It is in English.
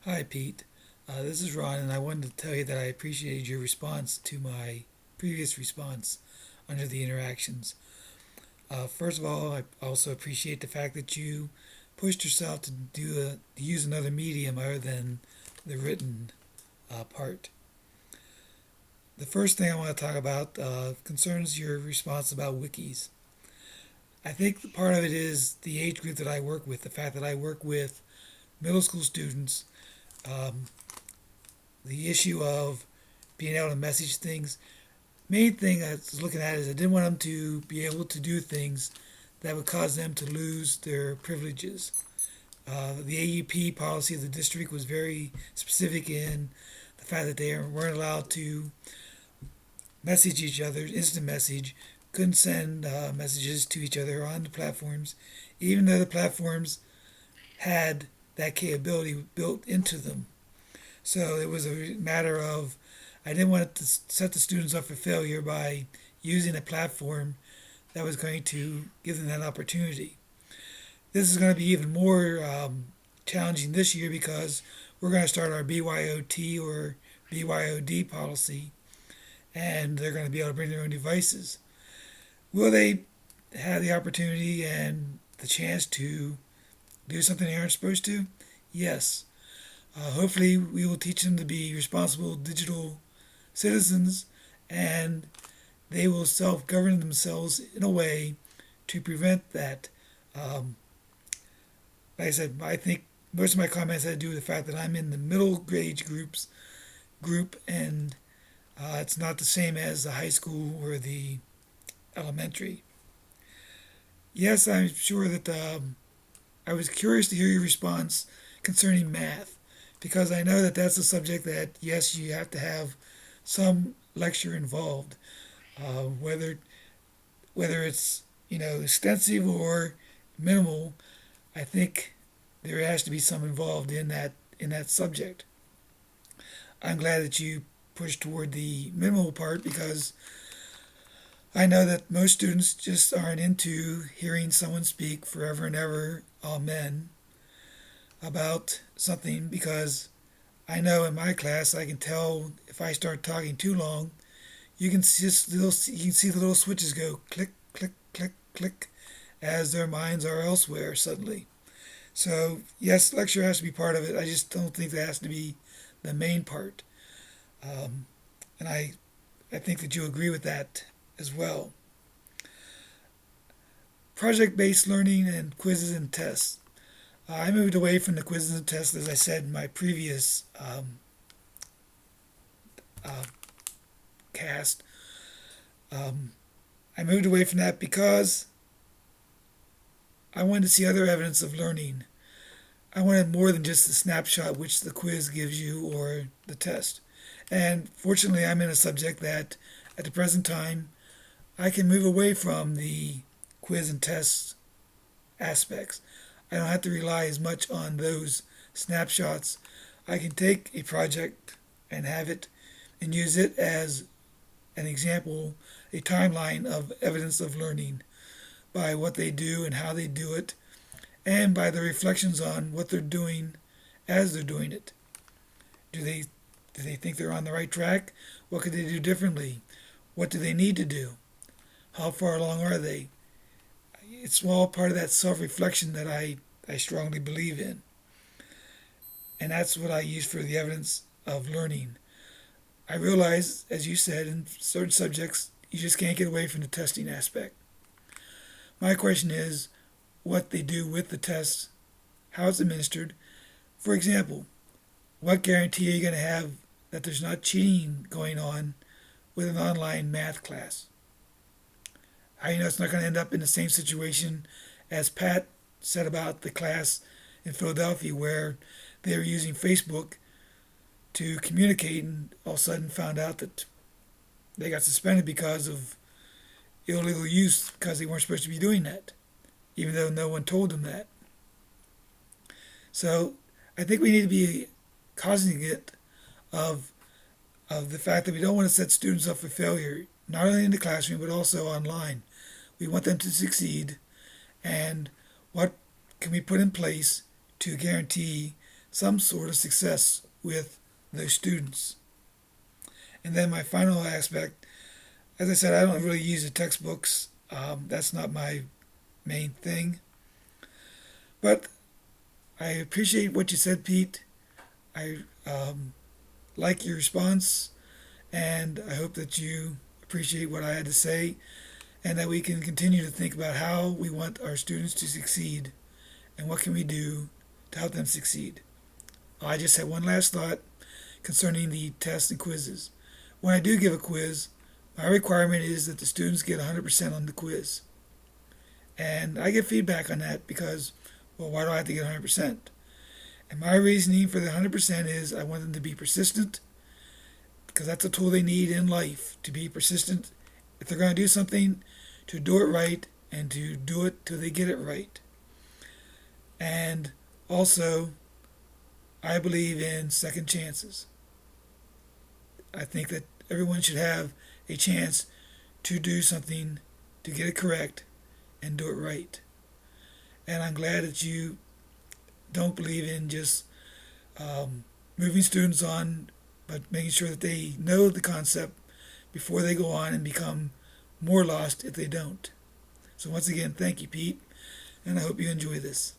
Hi, Pete. This is Ron, and I wanted to tell you that I appreciated your response to my previous response under the interactions. First of all, I also appreciate the fact that you pushed yourself to use another medium other than the written part. The first thing I want to talk about concerns your response about wikis. I think part of it is the age group that I work with, the fact that I work with middle school students, um, the issue of being able to message things. Main thing I was looking at is I didn't want them to be able to do things that would cause them to lose their privileges. The AUP policy of the district was very specific in the fact that they weren't allowed to message each other, instant message, couldn't send messages to each other on the platforms, even though the platforms had that capability built into them. So it was a matter of I didn't want to set the students up for failure by using a platform that was going to give them that opportunity. This is going to be even more challenging this year because we're going to start our BYOT or BYOD policy, and they're going to be able to bring their own devices. Will they have the opportunity and the chance to do something they aren't supposed to? Yes. Hopefully, we will teach them to be responsible digital citizens, and they will self-govern themselves in a way to prevent that. Um, like I said, I think most of my comments had to do with the fact that I'm in the middle grade group, and it's not the same as the high school or the elementary. Yes, I'm sure that I was curious to hear your response concerning math, because I know that that's a subject that yes, you have to have some lecture involved, whether it's extensive or minimal. I think there has to be some involved in that subject. I'm glad that you pushed toward the minimal part because I know that most students just aren't into hearing someone speak forever and ever, amen, about something because I know in my class I can tell if I start talking too long, you can see the little switches go click click click click as their minds are elsewhere suddenly. So yes, lecture has to be part of it. I just don't think that has to be the main part, um, and I think that you agree with that as well. Project based learning and quizzes and tests. I moved away from the quizzes and tests, as I said in my previous uh, cast. Um, I moved away from that because I wanted to see other evidence of learning. I wanted more than just the snapshot which the quiz gives you or the test. And fortunately, I'm in a subject that at the present time I can move away from the quiz and test aspects. I don't have to rely as much on those snapshots. I can take a project and have it and use it as an example, a timeline of evidence of learning by what they do and how they do it, and by the reflections on what they're doing as they're doing it. Do they think they're on the right track? What could they do differently? What do they need to do? How far along are they? It's all part of that self-reflection that I strongly believe in. And that's what I use for the evidence of learning. I realize, as you said, in certain subjects, you just can't get away from the testing aspect. My question is what they do with the test, how it's administered. For example, what guarantee are you going to have that there's not cheating going on with an online math class? How do you know it's not going to end up in the same situation as Pat said about the class in Philadelphia where they were using Facebook to communicate and all of a sudden found out that they got suspended because of illegal use because they weren't supposed to be doing that, even though no one told them that. So I think we need to be cognizant of of the fact that we don't want to set students up for failure, not only in the classroom but also online. We want them to succeed, and what can we put in place to guarantee some sort of success with those students. And then my final aspect, as I said, I don't really use the textbooks. That's not my main thing. But I appreciate what you said, Pete. I like your response, and I hope that you appreciate what I had to say, and that we can continue to think about how we want our students to succeed and what can we do to help them succeed. I just had one last thought concerning the tests and quizzes. When I do give a quiz, my requirement is that the students get 100% on the quiz. And I get feedback on that because, well, why do I have to get 100%? And my reasoning for the 100% is I want them to be persistent, because that's a tool they need in life, to be persistent. If they're going to do something, to do it right and to do it till they get it right. And also, I believe in second chances. I think that everyone should have a chance to do something, to get it correct and do it right. And I'm glad that you don't believe in just moving students on, but making sure that they know the concept before they go on and become more lost if they don't. So once again, thank you, Pete, and I hope you enjoy this.